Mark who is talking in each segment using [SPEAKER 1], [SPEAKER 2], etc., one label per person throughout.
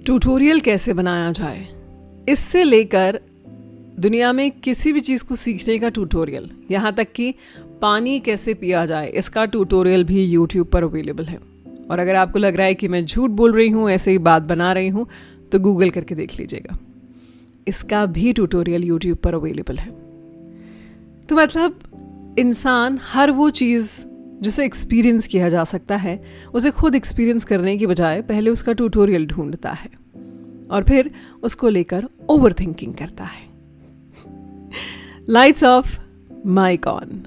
[SPEAKER 1] Tutorial कैसे बनाया जाए, इससे लेकर दुनिया में किसी भी चीज़ को सीखने का ट्यूटोरियल, यहाँ तक कि पानी कैसे पिया जाए, इसका ट्यूटोरियल भी यूट्यूब पर अवेलेबल है। और अगर आपको लग रहा है कि मैं झूठ बोल रही हूँ, ऐसे ही बात बना रही हूँ, तो गूगल करके देख लीजिएगा, इसका भी ट्यूटोरियल यूट्यूब पर अवेलेबल है। तो मतलब इंसान हर वो चीज़ जिसे एक्सपीरियंस किया जा सकता है, उसे खुद एक्सपीरियंस करने की बजाय पहले उसका ट्यूटोरियल ढूंढता है और फिर उसको लेकर ओवर थिंकिंग करता है। Lights off, mic on.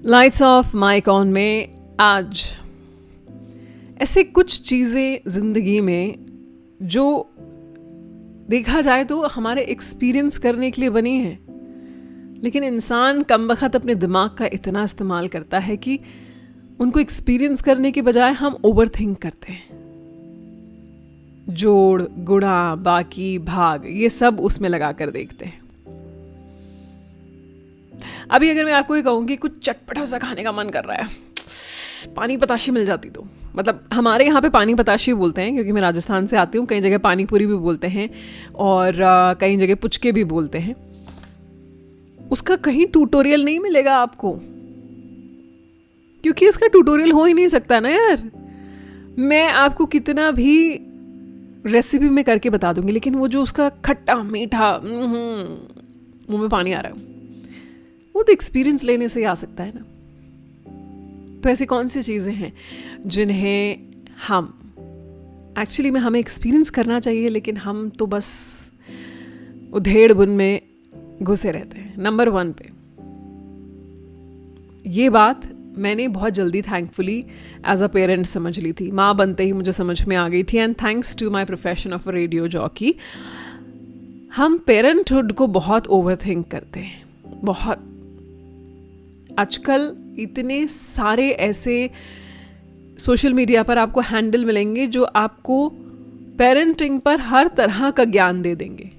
[SPEAKER 1] Lights off, mic on में आज ऐसे कुछ चीज़ें ज़िंदगी में जो देखा जाए तो हमारे एक्सपीरियंस करने के लिए बनी है, लेकिन इंसान कमबख्त अपने दिमाग का इतना इस्तेमाल करता है कि उनको एक्सपीरियंस करने के बजाय हम ओवर थिंक करते हैं। जोड़, गुणा, बाकी, भाग, ये सब उसमें लगा कर देखते हैं। अभी अगर मैं आपको ये कहूँ कि कुछ चटपटा सा खाने का मन कर रहा है, पानी पताशी मिल जाती तो, मतलब हमारे यहाँ पे पानी पताशी बोलते हैं क्योंकि मैं राजस्थान से आती हूँ, कई जगह पानी पूरी भी बोलते हैं और कई जगह पुचके भी बोलते हैं। उसका कहीं ट्यूटोरियल नहीं मिलेगा आपको, क्योंकि इसका ट्यूटोरियल हो ही नहीं सकता ना यार। मैं आपको कितना भी रेसिपी में करके बता दूंगी, लेकिन वो जो उसका खट्टा मीठा मुंह में पानी आ रहा है, वो तो एक्सपीरियंस लेने से ही आ सकता है ना। तो ऐसी कौन सी चीज़ें हैं जिन्हें हमें एक्सपीरियंस करना चाहिए, लेकिन हम तो बस उधेड़ बुन में घुसे रहते हैं। नंबर 1 पे ये बात मैंने बहुत जल्दी थैंकफुली एज अ पेरेंट समझ ली थी। माँ बनते ही मुझे समझ में आ गई थी, and thanks to my profession of radio jockey, हम पेरेंटहुड को बहुत ओवर थिंक करते हैं। बहुत आजकल इतने सारे ऐसे सोशल मीडिया पर आपको हैंडल मिलेंगे जो आपको पेरेंटिंग पर हर तरह का ज्ञान दे देंगे,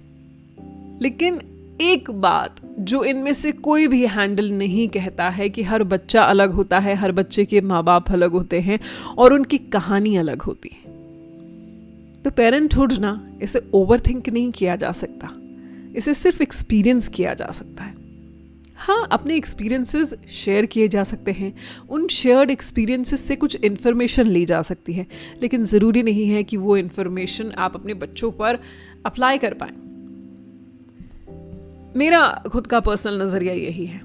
[SPEAKER 1] लेकिन एक बात जो इनमें से कोई भी हैंडल नहीं कहता है कि हर बच्चा अलग होता है, हर बच्चे के माँ बाप अलग होते हैं और उनकी कहानी अलग होती है। तो पेरेंटहुड ना, इसे ओवर थिंक नहीं किया जा सकता, इसे सिर्फ एक्सपीरियंस किया जा सकता है। हाँ, अपने एक्सपीरियंसेस शेयर किए जा सकते हैं, उन शेयर्ड एक्सपीरियंसेस से कुछ इन्फॉर्मेशन ली जा सकती है, लेकिन ज़रूरी नहीं है कि वो इन्फॉर्मेशन आप अपने बच्चों पर अप्लाई कर पाएं। मेरा खुद का पर्सनल नज़रिया यही है।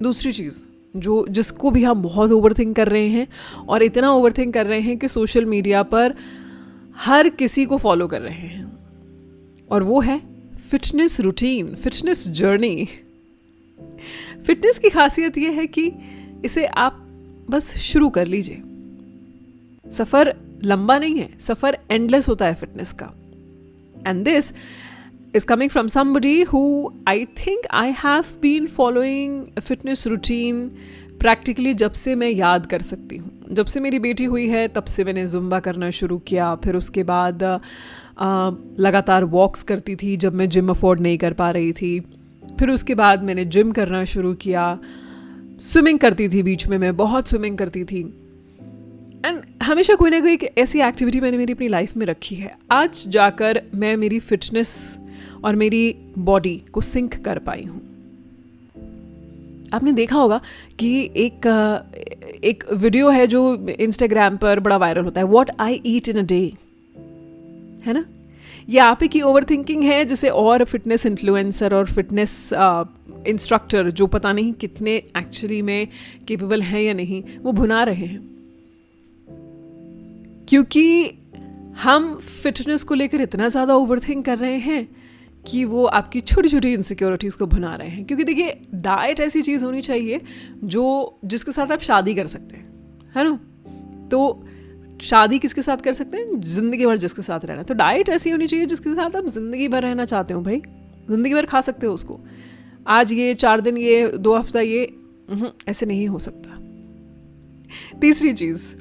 [SPEAKER 1] दूसरी चीज़ जिसको भी हम बहुत ओवरथिंक कर रहे हैं, और इतना ओवरथिंक कर रहे हैं कि सोशल मीडिया पर हर किसी को फॉलो कर रहे हैं, और वो है fitness routine, fitness journey. Fitness की खासियत ये है कि इसे आप बस शुरू कर लीजिए। सफ़र लंबा नहीं है, सफ़र एंडलेस होता है फिटनेस का। And this is coming from somebody who I think I have been following a fitness routine practically जब से मैं याद कर सकती हूँ। जब से मेरी बेटी हुई है तब से मैंने जुम्बा करना शुरू किया, फिर उसके बाद लगातार वॉक्स करती थी जब मैं जिम अफोर्ड नहीं कर पा रही थी, फिर उसके बाद मैंने जिम करना शुरू किया, स्विमिंग करती थी, बीच में मैं बहुत स्विमिंग करती थी, एंड हमेशा कोई ना कोई एक ऐसी एक्टिविटी मैंने मेरी अपनी लाइफ में रखी है। आज जाकर मैं मेरी फिटनेस और मेरी बॉडी को सिंक कर पाई हूँ। आपने देखा होगा कि एक वीडियो है जो इंस्टाग्राम पर बड़ा वायरल होता है, what I eat in a day, है ना। ये आप ही की ओवर थिंकिंग है, जिसे और फिटनेस इन्फ्लुएंसर और फिटनेस इंस्ट्रक्टर जो पता नहीं कितने एक्चुअली में केपेबल हैं या नहीं, वो भुना रहे हैं। क्योंकि हम फिटनेस को लेकर इतना ज़्यादा ओवर थिंक कर रहे हैं कि वो आपकी छोटी छोटी इनसिक्योरिटीज़ को भुना रहे हैं। क्योंकि देखिए, डाइट ऐसी चीज़ होनी चाहिए जिसके साथ आप शादी कर सकते हैं, है ना। तो शादी किसके साथ कर सकते हैं? ज़िंदगी भर जिसके साथ रहना। तो डाइट ऐसी होनी चाहिए जिसके साथ आप ज़िंदगी भर रहना चाहते हो। भाई, ज़िंदगी भर खा सकते हो उसको, आज ये 4 दिन ये 2 हफ्ता ये, ऐसे नहीं हो सकता। तीसरी चीज़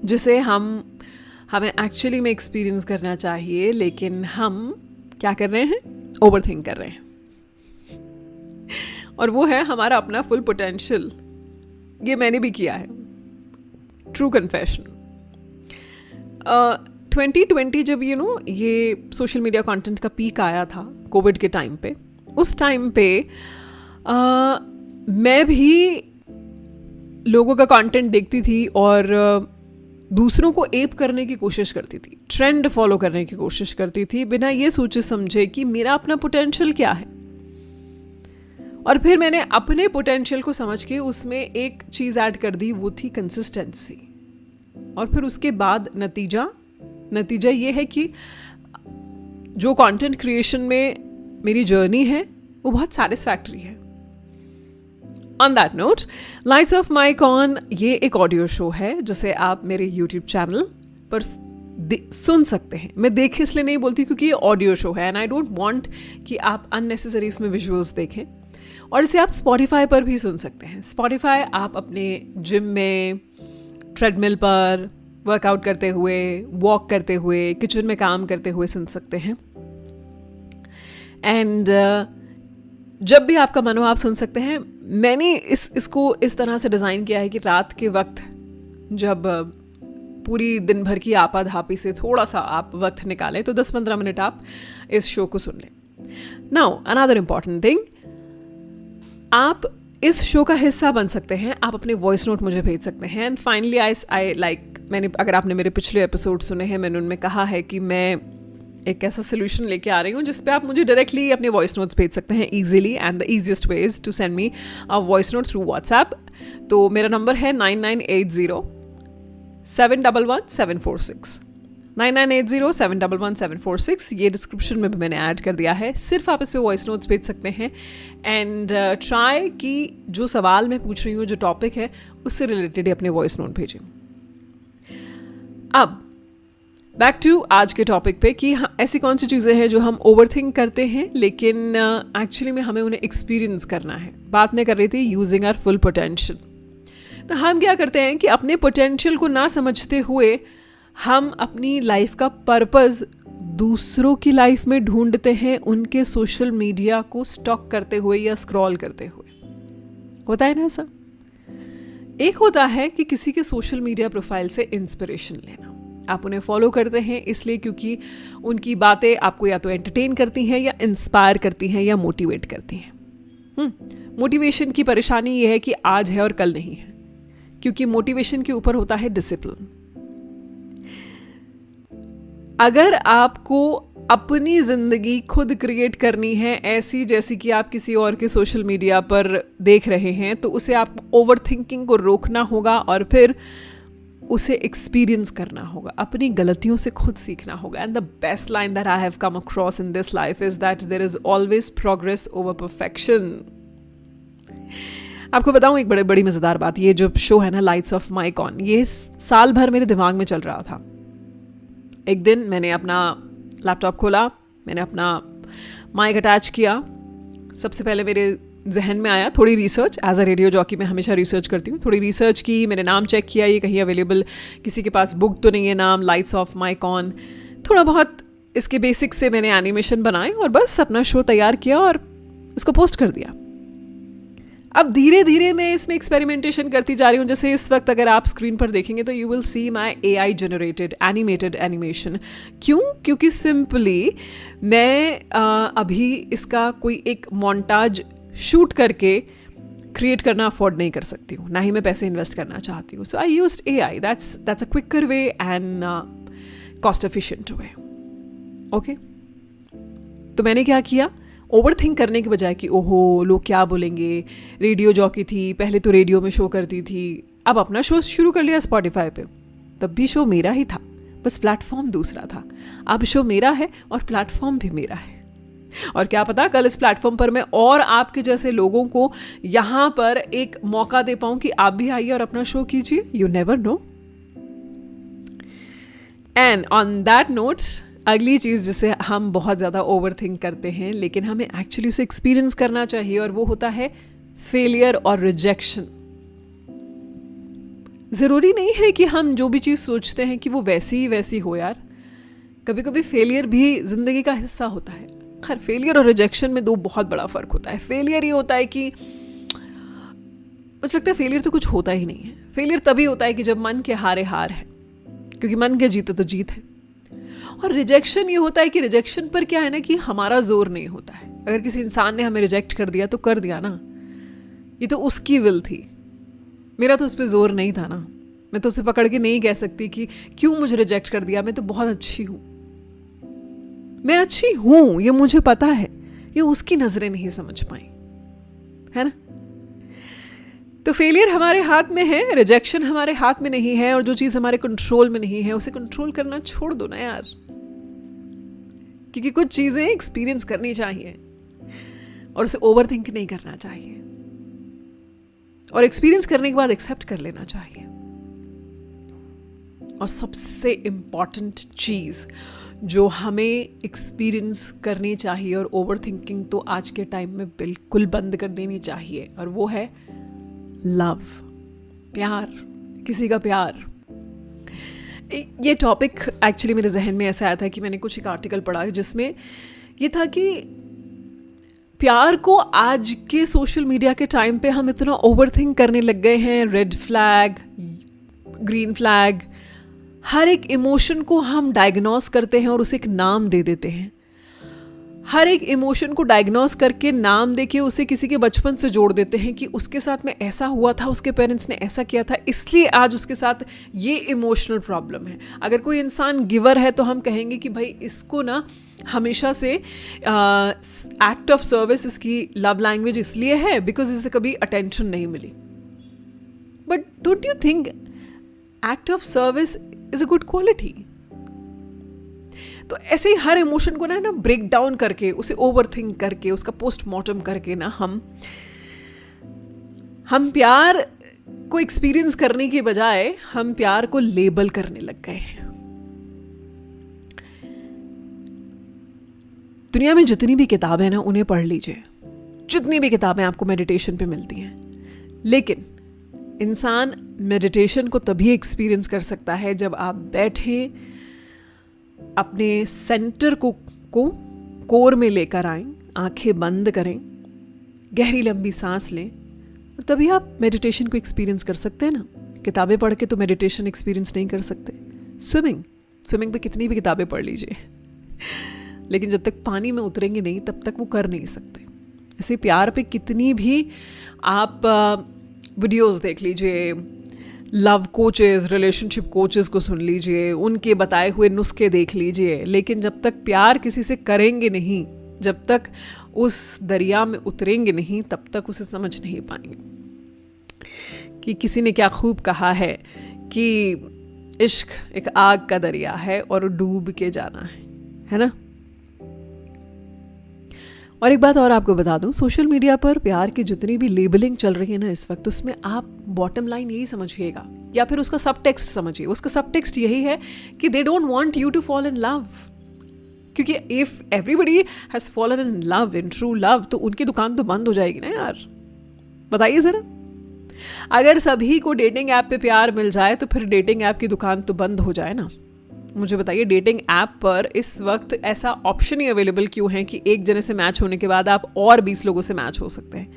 [SPEAKER 1] जिसे हमें एक्चुअली में एक्सपीरियंस करना चाहिए, लेकिन हम क्या कर रहे हैं, ओवरथिंक कर रहे हैं, और वो है हमारा अपना फुल पोटेंशियल। ये मैंने भी किया है, ट्रू कन्फेशन। 2020 जब ये सोशल मीडिया कंटेंट का पीक आया था कोविड के टाइम पे, उस टाइम पे मैं भी लोगों का कंटेंट देखती थी और दूसरों को एप करने की कोशिश करती थी, ट्रेंड फॉलो करने की कोशिश करती थी, बिना ये सोचे समझे कि मेरा अपना पोटेंशियल क्या है। और फिर मैंने अपने पोटेंशियल को समझ के उसमें एक चीज़ ऐड कर दी, वो थी कंसिस्टेंसी। और फिर उसके बाद नतीजा ये है कि जो कंटेंट क्रिएशन में मेरी जर्नी है वो बहुत सेटिस्फैक्टरी है। On that note, lights off mic on ये एक ऑडियो शो है जिसे आप मेरे यूट्यूब चैनल पर सुन सकते हैं। मैं देखे इसलिए नहीं बोलती क्योंकि ये ऑडियो शो है एंड आई डोंट वांट कि आप अननेसेसरी इसमें विजुअल्स देखें। और इसे आप स्पॉटिफाई पर भी सुन सकते हैं। स्पॉटिफाई आप अपने जिम में, ट्रेडमिल पर, वर्कआउट करते हुए, वॉक करते हुए, किचन में काम करते हुए सुन सकते हैं। एंड जब भी आपका मन हो आप सुन सकते हैं। मैंने इसको इस तरह से डिज़ाइन किया है कि रात के वक्त जब पूरी दिन भर की आपाधापी से थोड़ा सा आप वक्त निकालें तो 10-15 मिनट आप इस शो को सुन लें। नाउ अनदर इम्पॉर्टेंट थिंग, आप इस शो का हिस्सा बन सकते हैं। आप अपने वॉइस नोट मुझे भेज सकते हैं। एंड फाइनली आई अगर आपने मेरे पिछले एपिसोड सुने हैं, मैंने उनमें कहा है कि मैं एक ऐसा सोल्यूशन लेके आ रही हूँ जिस पे आप मुझे डायरेक्टली अपने वॉइस नोट्स भेज सकते हैं easily. And the easiest way is to send me a voice note through WhatsApp. तो मेरा नंबर है 9980-711-746 9980-711-746। ये डिस्क्रिप्शन में भी मैंने ऐड कर दिया है। सिर्फ आप इस पे वॉइस नोट्स भेज सकते हैं एंड ट्राई कि जो सवाल मैं पूछ रही हूँ, जो टॉपिक है, उससे रिलेटेड अपने वॉइस नोट भेजें। अब बैक टू आज के टॉपिक पे कि ऐसी कौन सी चीज़ें हैं जो हम ओवरथिंक करते हैं लेकिन एक्चुअली में हमें उन्हें एक्सपीरियंस करना है। बात मैं कर रही थी यूजिंग आवर फुल पोटेंशियल। तो हम क्या करते हैं कि अपने पोटेंशियल को ना समझते हुए हम अपनी लाइफ का पर्पस दूसरों की लाइफ में ढूंढते हैं, उनके सोशल मीडिया को स्टॉक करते हुए या स्क्रॉल करते हुए। होता है ना ऐसा? एक होता है कि किसी के सोशल मीडिया प्रोफाइल से इंस्पिरेशन लेना। आप उन्हें फॉलो करते हैं इसलिए क्योंकि उनकी बातें आपको या तो एंटरटेन करती हैं या इंस्पायर करती हैं या मोटिवेट करती हैं। मोटिवेशन की परेशानी ये है कि आज है और कल नहीं है, क्योंकि मोटिवेशन के ऊपर होता है डिसिप्लिन। अगर आपको अपनी जिंदगी खुद क्रिएट करनी है ऐसी जैसी कि आप किसी और के सोशल मीडिया पर देख रहे हैं, तो उसे आप ओवरथिंकिंग को रोकना होगा और फिर उसे एक्सपीरियंस करना होगा, अपनी गलतियों से खुद सीखना होगा। And the best line that I have come across in this life is that there is always progress over perfection. आपको बताऊं एक बड़ी मज़ेदार बात, ये जो शो है ना लाइट्स ऑफ माइक ऑन, ये साल भर मेरे दिमाग में चल रहा था। एक दिन मैंने अपना लैपटॉप खोला, मैंने अपना माइक अटैच किया। सबसे पहले मेरे जहन में आया थोड़ी research. As a radio jockey मैं हमेशा रिसर्च करती हूँ। थोड़ी रिसर्च की, मैंने नाम चेक किया, ये कहीं अवेलेबल किसी के पास बुक तो नहीं है नाम लाइट्स ऑफ माइक ऑन। थोड़ा बहुत इसके बेसिक से मैंने एनिमेशन बनाए और बस अपना शो तैयार किया और इसको पोस्ट कर दिया। अब धीरे धीरे मैं इसमें एक्सपेरिमेंटेशन करती जा रही हूँ। जैसे इस वक्त अगर आप स्क्रीन पर देखेंगे तो you will see my AI generated animated animation. क्यों? क्योंकि सिंपली मैं अभी इसका कोई एक मोन्टाज शूट करके क्रिएट करना अफोर्ड नहीं कर सकती हूँ, ना ही मैं पैसे इन्वेस्ट करना चाहती हूँ। So I used AI, that's a quicker way and cost efficient way. Okay, तो मैंने क्या किया, ओवरथिंक करने के बजाय कि ओहो लोग क्या बोलेंगे, रेडियो जॉकी थी, पहले तो रेडियो में शो करती थी, अब अपना शो शुरू कर लिया स्पॉटिफाई पे। तब भी शो मेरा ही था, बस प्लेटफॉर्म दूसरा था। अब शो मेरा है और प्लेटफॉर्म भी मेरा है। और क्या पता कल इस प्लेटफॉर्म पर मैं और आपके जैसे लोगों को यहाँ पर एक मौका दे पाऊं कि आप भी आइए और अपना शो कीजिए। You never know. And on that note, अगली चीज़ जिसे हम बहुत ज़्यादा ओवरथिंक करते हैं लेकिन हमें एक्चुअली उसे एक्सपीरियंस करना चाहिए, और वो होता है फेलियर और रिजेक्शन। ज़रूरी नहीं है कि हम जो भी चीज़ सोचते हैं कि वो वैसी ही वैसी हो यार। कभी कभी फेलियर भी ज़िंदगी का हिस्सा होता है। खैर, फेलियर और रिजेक्शन में दो बहुत बड़ा फ़र्क होता है. फेलियर ये होता है कि मुझे लगता है फेलियर तो कुछ होता ही नहीं है. फेलियर तभी होता है कि जब मन के हारे हार है, क्योंकि मन के जीते तो जीत है. और रिजेक्शन ये होता है कि रिजेक्शन पर क्या है ना कि हमारा जोर नहीं होता है. अगर किसी इंसान ने हमें रिजेक्ट कर दिया तो कर दिया ना, ये तो उसकी विल थी, मेरा तो उस पर जोर नहीं था ना. मैं तो उसे पकड़ के नहीं कह सकती कि क्यों मुझे रिजेक्ट कर दिया, मैं तो बहुत अच्छी हूं. मैं अच्छी हूं ये मुझे पता है, ये उसकी नजरें नहीं समझ पाई, है ना. तो फेलियर हमारे हाथ में है, रिजेक्शन हमारे हाथ में नहीं है. और जो चीज हमारे कंट्रोल में नहीं है उसे कंट्रोल करना छोड़ दो ना यार, क्योंकि कुछ चीजें एक्सपीरियंस करनी चाहिए और उसे ओवरथिंक नहीं करना चाहिए, और एक्सपीरियंस करने के बाद एक्सेप्ट कर लेना चाहिए. और सबसे इंपॉर्टेंट चीज जो हमें एक्सपीरियंस करनी चाहिए और ओवरथिंकिंग तो आज के टाइम में बिल्कुल बंद कर देनी चाहिए, और वो है लव, प्यार, किसी का प्यार. ये टॉपिक एक्चुअली मेरे जहन में ऐसा आया था कि मैंने कुछ एक आर्टिकल पढ़ा जिसमें ये था कि प्यार को आज के सोशल मीडिया के टाइम पे हम इतना ओवरथिंक करने लग गए हैं. रेड फ्लैग, ग्रीन फ्लैग, हर एक इमोशन को हम डायग्नोस करते हैं और उसे एक नाम दे देते हैं. हर एक इमोशन को डायग्नोस करके नाम देके उसे किसी के बचपन से जोड़ देते हैं कि उसके साथ में ऐसा हुआ था, उसके पेरेंट्स ने ऐसा किया था, इसलिए आज उसके साथ ये इमोशनल प्रॉब्लम है. अगर कोई इंसान गिवर है तो हम कहेंगे कि भाई इसको ना हमेशा से एक्ट ऑफ सर्विस इसकी लव लैंग्वेज इसलिए है बिकॉज इसे कभी अटेंशन नहीं मिली. But don't you think act of service is a good quality? तो ऐसे ही हर इमोशन को ना ब्रेक डाउन करके, उसे ओवरथिंक करके, उसका पोस्टमार्टम करके ना हम प्यार को एक्सपीरियंस करने की बजाय हम प्यार को लेबल करने लग गए हैं. दुनिया में जितनी भी किताबें हैं ना उन्हें पढ़ लीजिए, जितनी भी किताबें आपको मेडिटेशन पे मिलती हैं, लेकिन इंसान मेडिटेशन को तभी एक्सपीरियंस कर सकता है जब आप बैठे अपने सेंटर को कोर में लेकर आएं, आंखें बंद करें, गहरी लंबी सांस लें, और तभी आप मेडिटेशन को एक्सपीरियंस कर सकते हैं ना. किताबें पढ़ के तो मेडिटेशन एक्सपीरियंस नहीं कर सकते. स्विमिंग पे कितनी भी किताबें पढ़ लीजिए लेकिन जब तक पानी में उतरेंगे नहीं तब तक वो कर नहीं सकते. ऐसे प्यार पे कितनी भी आप वीडियोस देख लीजिए, लव कोचेस, रिलेशनशिप कोचेस को सुन लीजिए, उनके बताए हुए नुस्खे देख लीजिए, लेकिन जब तक प्यार किसी से करेंगे नहीं, जब तक उस दरिया में उतरेंगे नहीं, तब तक उसे समझ नहीं पाएंगे. कि किसी ने क्या खूब कहा है कि इश्क एक आग का दरिया है और डूब के जाना है ना. और एक बात और आपको बता दूं, सोशल मीडिया पर प्यार की जितनी भी लेबलिंग चल रही है ना इस वक्त, उसमें आप बॉटम लाइन यही समझिएगा, या फिर उसका सब टेक्स्ट समझिए. उसका सब टेक्स्ट यही है कि they don't want you to fall in love. क्योंकि if everybody has fallen in love, in true love, तो उनकी दुकान तो बंद हो जाएगी ना यार. बताइए जरा, अगर सभी को डेटिंग ऐप पे प्यार मिल जाए तो फिर डेटिंग ऐप की दुकान तो बंद हो जाए ना. मुझे बताइए, डेटिंग ऐप पर इस वक्त ऐसा ऑप्शन ही अवेलेबल क्यों है कि एक जने से मैच होने के बाद आप और 20 लोगों से मैच हो सकते हैं.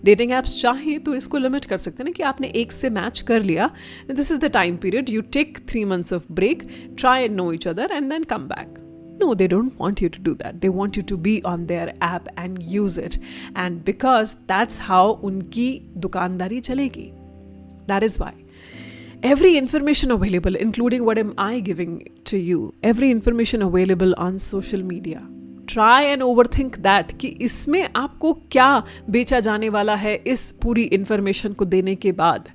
[SPEAKER 1] डेटिंग ऐप्स चाहे तो इसको लिमिट कर सकते हैं ना कि आपने एक से मैच कर लिया, this is the time period, you take 3 months of break, try and know each other and then come back. No, they don't want you to do that. They want you to be on their app and use it. And because that's how उनकी दुकानदारी चलेगी. That is why. Every information available, including what am I giving to you, every information available on social media. Try and overthink that कि इसमें आपको क्या बेचा जाने वाला है इस पूरी information को देने के बाद.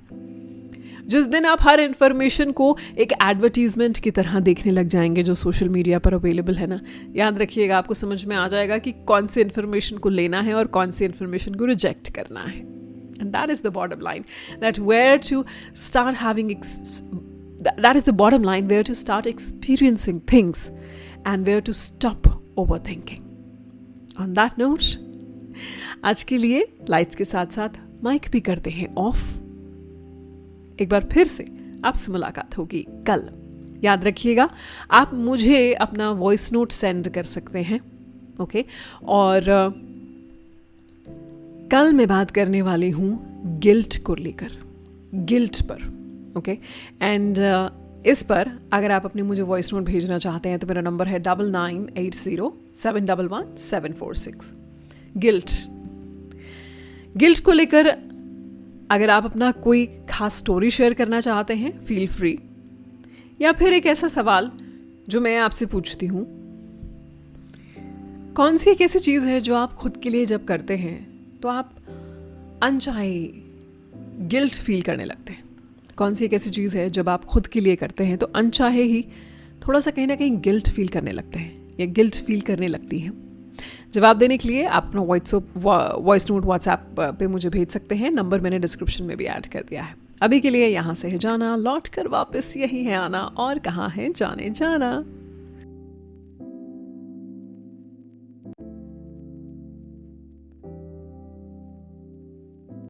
[SPEAKER 1] जिस दिन आप हर इन्फॉर्मेशन को एक एडवर्टीजमेंट की तरह देखने लग जाएंगे जो सोशल मीडिया पर अवेलेबल है ना, याद रखिएगा आपको समझ में आ जाएगा कि कौन सी इन्फॉर्मेशन को लेना है और कौन सी इन्फॉर्मेशन को रिजेक्ट करना है. And that is the bottom line, that where to start having, that is the bottom line, where to start experiencing things and where to stop overthinking. On that note, आज के लिए lights के साथ साथ mic भी करते हैं of. एक बार फिर से आपसे मुलाकात होगी कल. याद रखिएगा, आप मुझे अपना वॉइस नोट सेंड कर सकते हैं ओके। और कल मैं बात करने वाली हूँ गिल्ट को लेकर, गिल्ट पर, ओके। एंड इस पर अगर आप अपने मुझे वॉइस नोट भेजना चाहते हैं तो मेरा नंबर है 9980711746। गिल्ट को लेकर अगर आप अपना कोई खास स्टोरी शेयर करना चाहते हैं, फील फ्री। या फिर एक ऐसा सवाल जो मैं आपसे पूछती हूँ, कौन सी एक ऐसी चीज़ है जो आप खुद के लिए जब करते हैं तो आप अनचाहे गिल्ट फील करने लगते हैं? कौन सी एक ऐसी चीज़ है जब आप खुद के लिए करते हैं तो अनचाहे ही थोड़ा सा कहीं ना कहीं गिल्ट फील करने लगते हैं या गिल्ट फील करने लगती हैं? जवाब देने के लिए आप अपना वॉइस नोट व्हाट्सएप पे मुझे भेज सकते हैं। नंबर मैंने डिस्क्रिप्शन में भी ऐड कर दिया है। अभी के लिए यहाँ से है जाना, लौट कर वापस यही है आना, और कहाँ है जाने जाना।